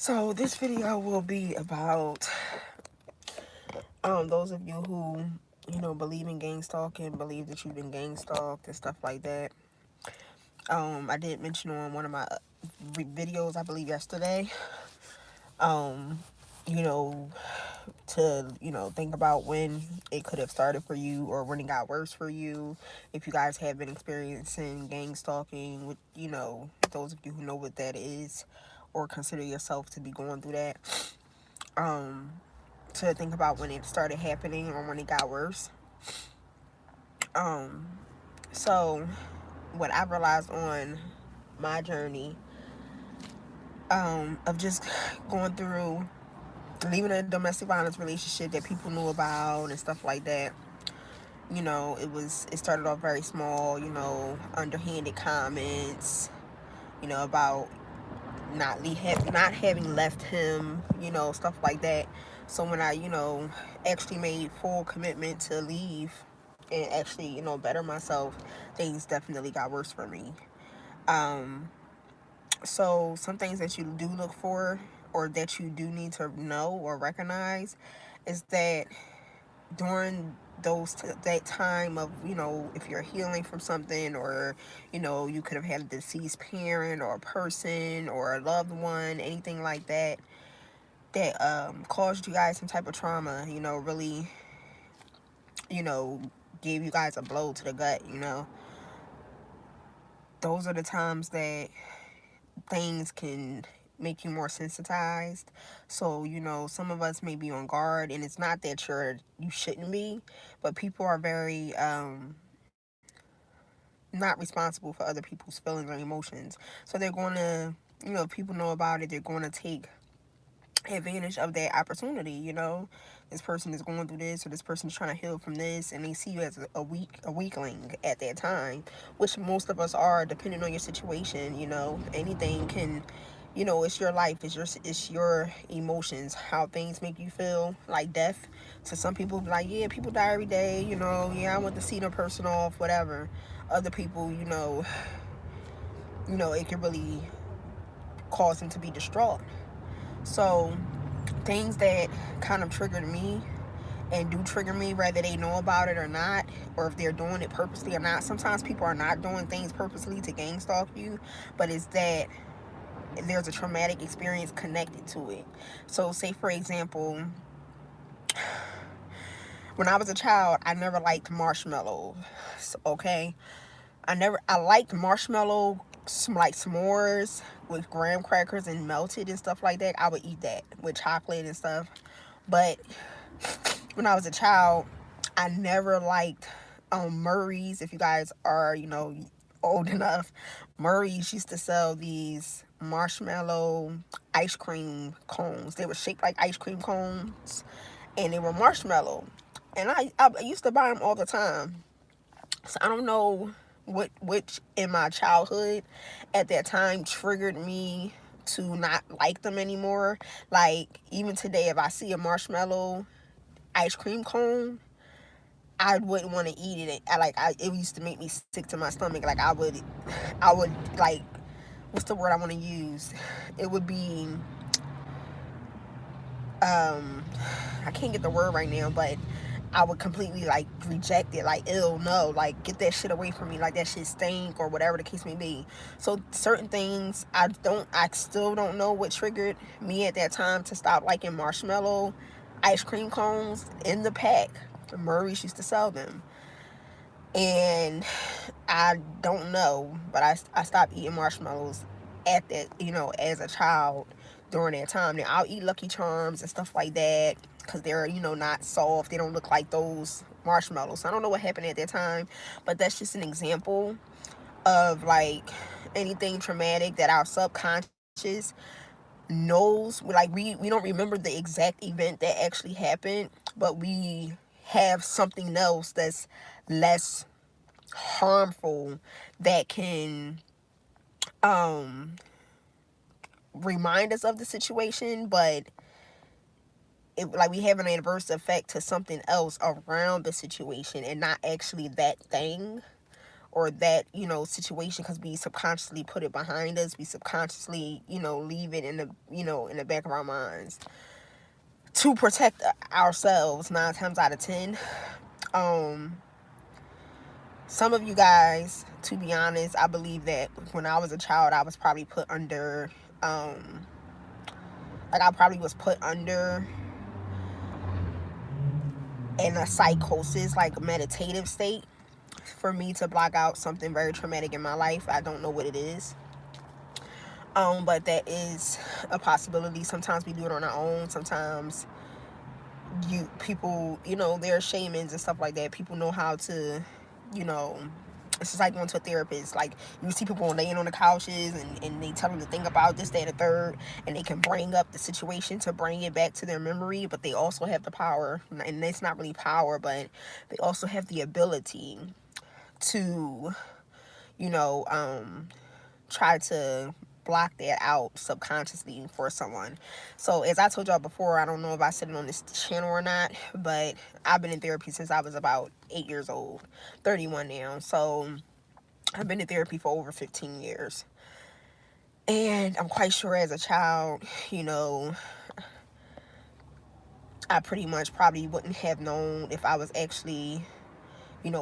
So this video will be about those of you who believe in gang stalking, believe that you've been gang stalked and stuff like that. I did mention on one of my videos, I believe yesterday, um you know think about when it could have started for you or when it got worse for you. If you guys have been experiencing gang stalking, with those of you who know what that is or consider yourself to be going through that, um to think about when it started happening or when it got worse. Um, so what I realized on my journey, of just going through leaving a domestic violence relationship that people knew about and stuff like that. It started off very small, underhanded comments, about not having left him, stuff like that. So when I, actually made full commitment to leave and actually, better myself, things definitely got worse for me. Um, so some things that you do look for or that you do need to know or recognize is that during that time of, if you're healing from something, or you could have had a deceased parent or a person or a loved one, anything like that, that caused you guys some type of trauma, really, you know gave you guys a blow to the gut. Those are the times that things can make you more sensitized. So, some of us may be on guard, and it's not that you shouldn't be, but people are very not responsible for other people's feelings or emotions. So they're going to, if people know about it, they're going to take advantage of that opportunity. This person is going through this, or this person is trying to heal from this, and they see you as a weakling at that time, which most of us are, depending on your situation. Anything can, it's your life, it's your emotions, how things make you feel, like death. So some people be like, yeah, people die every day, yeah, I want to see the person off, whatever. Other people, it can really cause them to be distraught. So things that kind of triggered me and do trigger me, whether they know about it or not, or if they're doing it purposely or not. Sometimes people are not doing things purposely to gang stalk you, but it's that there's a traumatic experience connected to it. So say for example, when I was a child, I never liked marshmallows. Okay, I liked marshmallow, like s'mores with graham crackers and melted and stuff like that. I would eat that with chocolate and stuff. But when I was a child, I never liked Murray's. If you guys are, old enough, Murray's used to sell these marshmallow ice cream cones. They were shaped like ice cream cones, and they were marshmallow. And I used to buy them all the time. So I don't know which in my childhood at that time triggered me to not like them anymore. Like even today, if I see a marshmallow ice cream cone, I wouldn't want to eat it. It used to make me sick to my stomach. Like I would like, what's the word I want to use? It would be, um, I can't get the word right now, but I would completely like reject it. Like, ew, no, like get that shit away from me. Like that shit stink or whatever the case may be. So certain things I still don't know what triggered me at that time to stop liking marshmallow ice cream cones in the pack. Murray's used to sell them. And I don't know, but I stopped eating marshmallows at that, as a child during that time. Now, I'll eat Lucky Charms and stuff like that because they're, not soft. They don't look like those marshmallows. So I don't know what happened at that time, but that's just an example of like anything traumatic that our subconscious knows. We don't remember the exact event that actually happened, but we have something else that's less harmful that can um remind us of the situation, but like we have an adverse effect to something else around the situation and not actually that thing or that, situation, because we subconsciously put it behind us. We subconsciously, leave it in the, in the back of our minds to protect ourselves 9 times out of 10. Um, some of you guys, to be honest, I believe that when I was a child, I was probably put under, I probably was put under in a psychosis, like a meditative state, for me to block out something very traumatic in my life. I don't know what it is. But that is a possibility. Sometimes we do it on our own. Sometimes people, they're shamans and stuff like that. People know how to, you know, it's just like going to a therapist. Like, you see people laying on the couches, and they tell them to think about this, that, and the third, and they can bring up the situation to bring it back to their memory, but they also have the power, and it's not really power, but they also have the ability to, you know, try to block that out subconsciously for someone. So as I told y'all before, I don't know if I said it on this channel or not, but I've been in therapy since I was about 8 years old, 31 now. So I've been in therapy for over 15 years. And I'm quite sure as a child, I pretty much probably wouldn't have known if I was actually,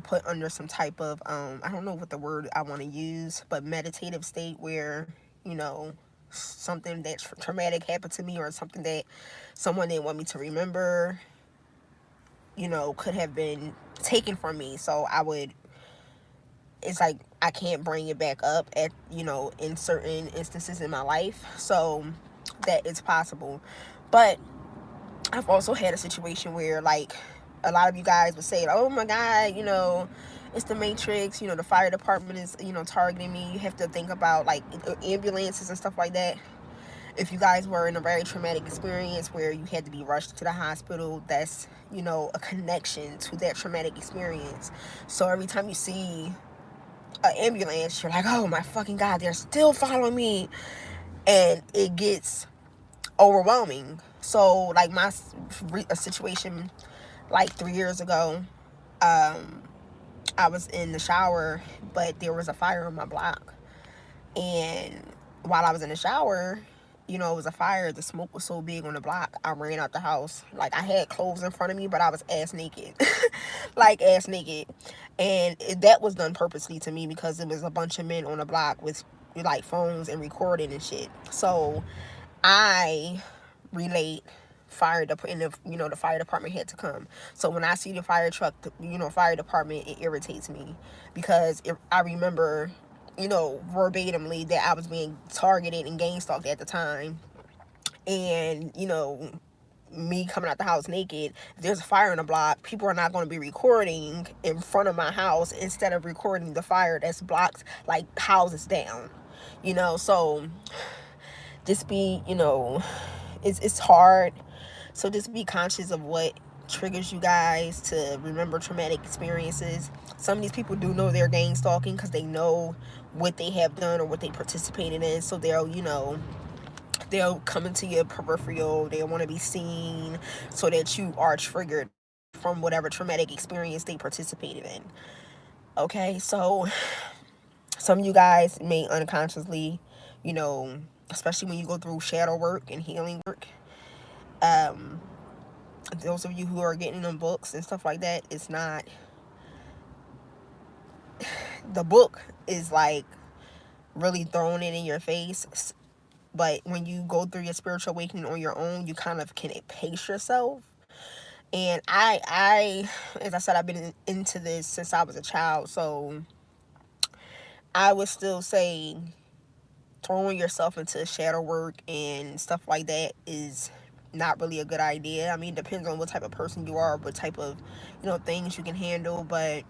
put under some type of, I don't know what the word I want to use, but meditative state where, something that traumatic happened to me, or something that someone didn't want me to remember, could have been taken from me. So it's like I can't bring it back up at, in certain instances in my life. So that is possible. But I've also had a situation where, like, a lot of you guys would say, oh my God, it's the Matrix, the fire department is, targeting me. You have to think about, like, ambulances and stuff like that. If you guys were in a very traumatic experience where you had to be rushed to the hospital, that's, a connection to that traumatic experience. So every time you see an ambulance, you're like, oh my fucking God, they're still following me. And it gets overwhelming. So, like, a situation like 3 years ago, I was in the shower, but there was a fire on my block. And while I was in the shower, it was a fire. The smoke was so big on the block, I ran out the house. Like, I had clothes in front of me, but I was ass naked. Like, ass naked. And that was done purposely to me, because it was a bunch of men on the block with, like, phones and recording and shit. So I relate fire department, the fire department had to come. So when I see the fire truck, fire department, it irritates me, because I remember, verbatimly, that I was being targeted and gang stalked at the time. And, me coming out the house naked, if there's a fire in the block, people are not going to be recording in front of my house instead of recording the fire that's blocked, like, houses down. So just be, it's hard. So just be conscious of what triggers you guys to remember traumatic experiences. Some of these people do know they're gang stalking because they know what they have done or what they participated in. So they'll come into your peripheral. They want to be seen so that you are triggered from whatever traumatic experience they participated in. Okay, so some of you guys may unconsciously, especially when you go through shadow work and healing work, those of you who are getting them books and stuff like that, it's not, the book is like really throwing it in your face. But when you go through your spiritual awakening on your own, you kind of can pace yourself. And I as I said, I've been into this since I was a child. So I would still say throwing yourself into shadow work and stuff like that is not really a good idea. I mean, it depends on what type of person you are, what type of, things you can handle, but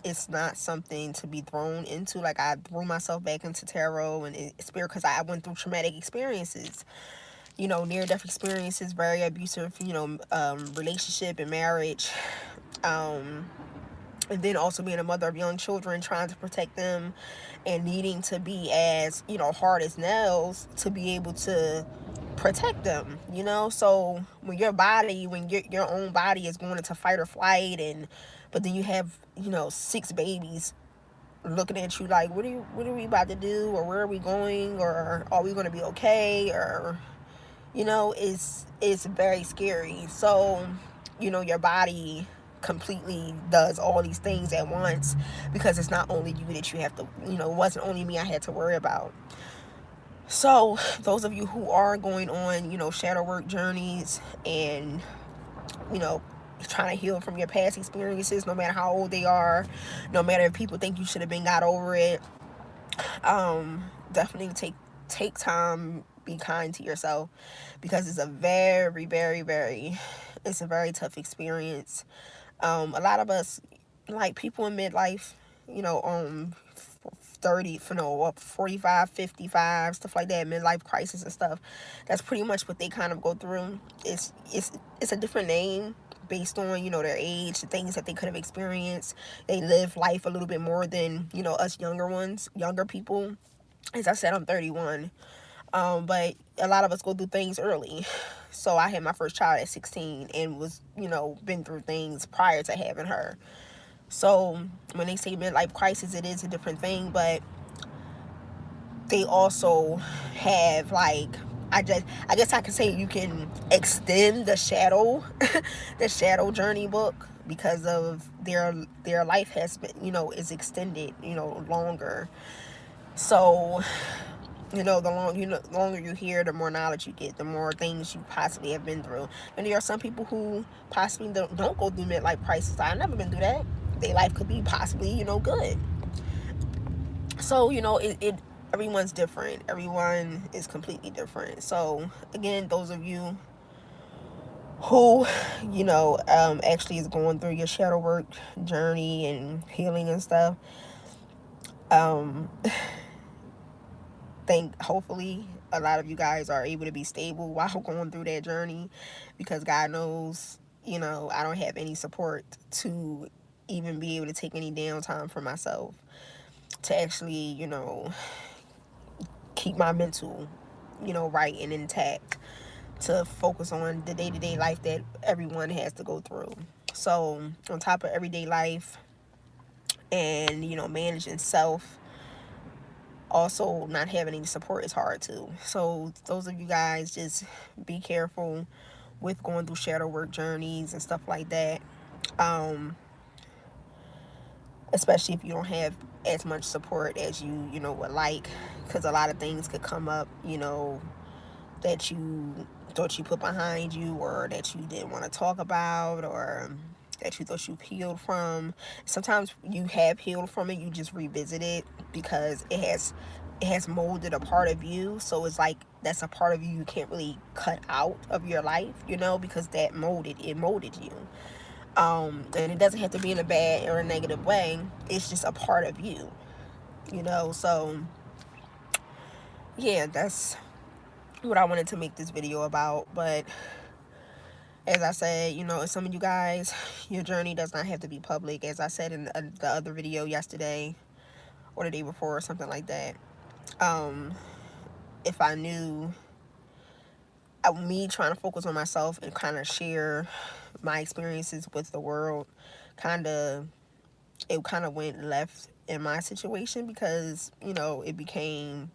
it's not something to be thrown into. Like, I threw myself back into tarot and spirit because I went through traumatic experiences, near-death experiences, very abusive, relationship and marriage, and then also being a mother of young children, trying to protect them and needing to be as, hard as nails to be able to protect them, So when your own body is going into fight or flight, but then you have, 6 babies looking at you like, what are we about to do, or where are we going, or are we going to be okay, or it's very scary. So your body completely does all these things at once, because it's not only you that you have to, it wasn't only me I had to worry about. So those of you who are going on shadow work journeys, and you know trying to heal from your past experiences, no matter how old they are, no matter if people think you should have been got over it, definitely take time, be kind to yourself, because it's a very, very, very, it's a very tough experience. A lot of us, like people in midlife, you know, 30, 45, 55, stuff like that, midlife crisis and stuff. That's pretty much what they kind of go through. It's a different name based on, their age, the things that they could have experienced. They live life a little bit more than, us younger people. As I said, I'm 31. But a lot of us go through things early. So I had my first child at 16 and was, been through things prior to having her. So when they say midlife crisis, it is a different thing, but they also have like, I guess I can say you can extend the shadow the shadow journey book, because of their life has been, is extended, longer. So the longer you hear, the more knowledge you get, the more things you possibly have been through. And there are some people who possibly don't go through midlife crisis. I've never been through that. Their life could be possibly, good. So, everyone's different. Everyone is completely different. So, again, those of you who, actually is going through your shadow work journey and healing and stuff, um, hopefully a lot of you guys are able to be stable while going through that journey, because God knows, I don't have any support to even be able to take any downtime for myself, to actually, keep my mental, right and intact, to focus on the day-to-day life that everyone has to go through. So on top of everyday life and, managing self, also not having any support is hard too. So those of you guys, just be careful with going through shadow work journeys and stuff like that. Especially if you don't have as much support as you would like, because a lot of things could come up, that you thought you put behind you, or that you didn't want to talk about, or that you thought you healed from. Sometimes you have healed from it, you just revisit it, because it has molded a part of you. So it's like that's a part of you you can't really cut out of your life, because that molded you. And it doesn't have to be in a bad or a negative way. It's just a part of you, So yeah, that's what I wanted to make this video about. But as I said, some of you guys, your journey does not have to be public. As I said in the other video yesterday or the day before or something like that. If I knew, me trying to focus on myself and kind of share my experiences with the world, it kind of went left in my situation, because it became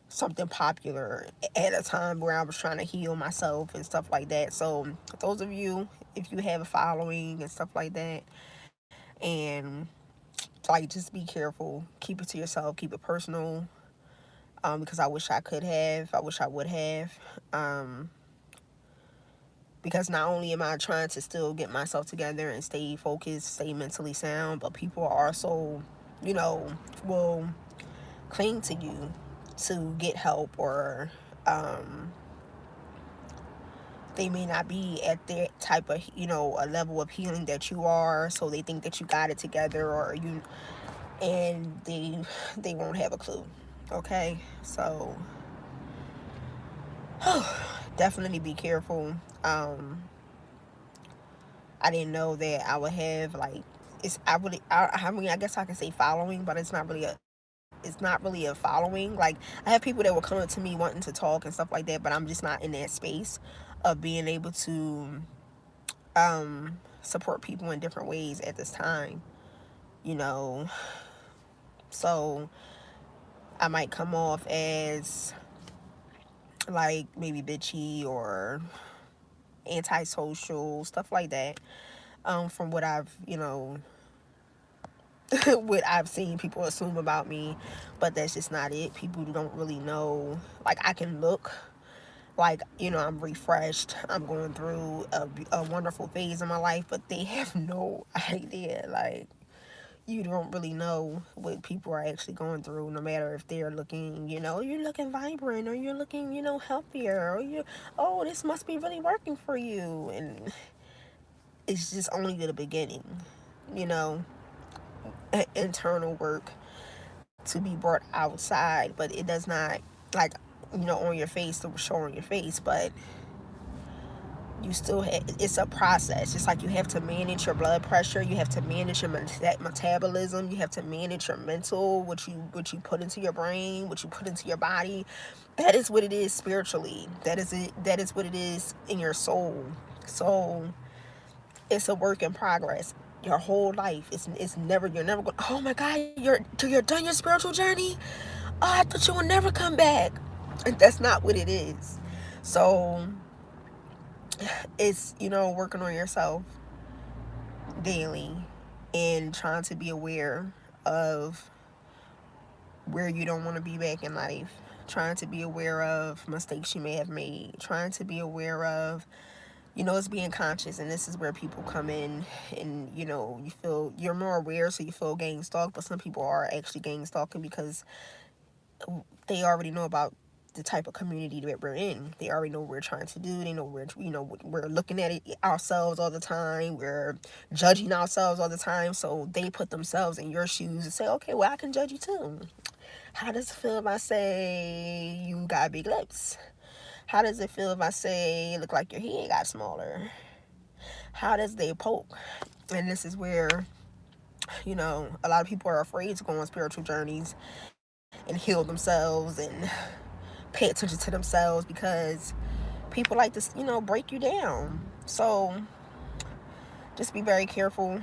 something popular at a time where I was trying to heal myself and stuff like that. So those of you, if you have a following and stuff like that, and like, just be careful, keep it to yourself, keep it personal, because I wish I would have, because not only am I trying to still get myself together and stay focused, stay mentally sound, but people are also, will cling to you to get help, or they may not be at that type of, a level of healing that you are, so they think that you got it together, and they won't have a clue. Okay, so definitely be careful. I didn't know that I would have, like, I mean, I guess I can say following, but it's not really a following. Like, I have people that will come up to me wanting to talk and stuff like that, but I'm just not in that space of being able to support people in different ways at this time, you know So I might come off as like maybe bitchy or antisocial, stuff like that. From what I've, what I've seen people assume about me, but that's just not it. People don't really know. Like, I can look like, I'm refreshed, I'm going through a wonderful phase in my life, but they have no idea. Like, you don't really know what people are actually going through, no matter if they're looking, you're looking vibrant, or you're looking, healthier, or oh, this must be really working for you. And it's just only the beginning, you know, internal work to be brought outside, but it does not, like, on your face, to show on your face, but you still have, it's a process. Just like you have to manage your blood pressure, you have to manage your metabolism, you have to manage your mental, what you put into your brain, what you put into your body. That is what it is spiritually. That is what it is in your soul. So it's a work in progress. Your whole life, it's never, you're never going, oh my God, you're done your spiritual journey. Oh, I thought you would never come back. And that's not what it is. So it's, working on yourself daily and trying to be aware of where you don't want to be back in life, trying to be aware of mistakes you may have made, trying to be aware of, it's being conscious. And this is where people come in, and you feel you're more aware, so you feel gang stalked. But some people are actually gang stalking because they already know about the type of community that we're in. They already know what we're trying to do. They know we're looking at it ourselves all the time. We're judging ourselves all the time. So they put themselves in your shoes and say, okay, well, I can judge you too. How does it feel if I say you got big lips? How does it feel if I say you look like your head got smaller? How does they poke? And this is where, a lot of people are afraid to go on spiritual journeys and heal themselves and pay attention to themselves, because people like to, break you down. So just be very careful,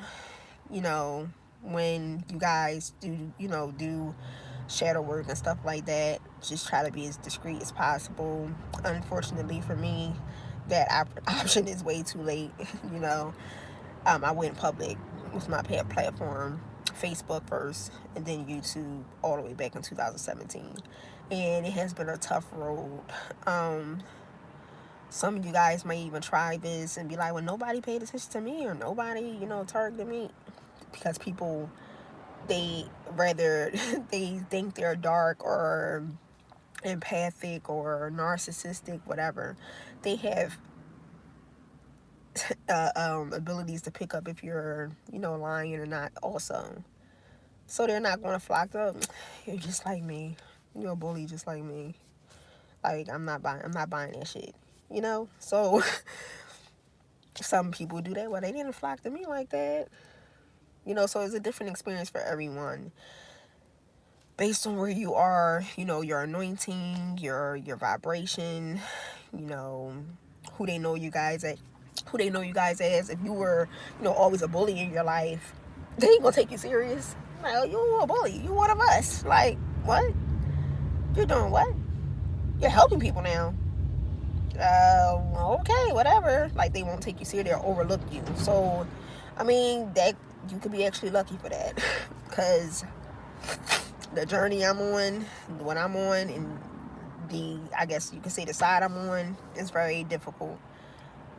when you guys do shadow work and stuff like that. Just try to be as discreet as possible. Unfortunately for me, that option is way too late. I went public with my platform, Facebook first, and then YouTube, all the way back in 2017. And it has been a tough road. Some of you guys may even try this and be like, well, nobody paid attention to me, or nobody, targeted me. Because people, they rather, they think they're dark or empathic or narcissistic, whatever. They have abilities to pick up if you're, lying or not also. So they're not going to flock up. You're just like me. You're a bully just like me. Like, I'm not buying that shit. So some people do that. Well, they didn't flock to me like that. So it's a different experience for everyone based on where you are, your anointing, your vibration, you know, who they know you guys at, who they know you guys as. If you were, always a bully in your life, they ain't gonna take you serious. Like, oh, you a bully, you one of us. Like, what? You're doing what? You're helping people now. Okay, whatever. Like, they won't take you serious, they'll overlook you. So, I mean, that you could be actually lucky for that. Because the journey I'm on, what I'm on, and I guess you could say the side I'm on, is very difficult.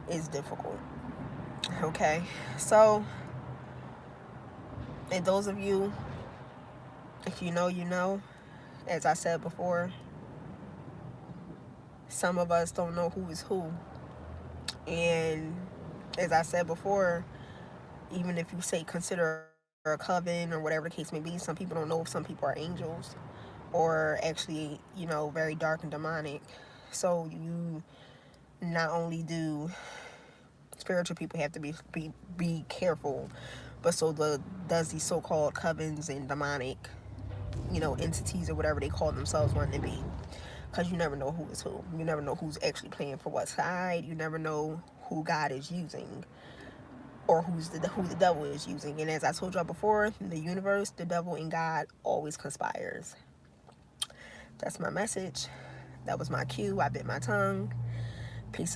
It's difficult. Okay, so, and those of you, if you know, as I said before, some of us don't know who is who. And as I said before, even if you say consider a coven or whatever the case may be, some people don't know if some people are angels or actually, very dark and demonic. So you not only do spiritual people have to be careful, but so does these so-called covens and demonic, entities or whatever they call themselves wanting to be. Because you never know who is who. You never know who's actually playing for what side. You never know who God is using. or who the devil is using. And as I told y'all before, the universe, the devil, and God always conspires. That's my message. That was my cue. I bit my tongue. Peace.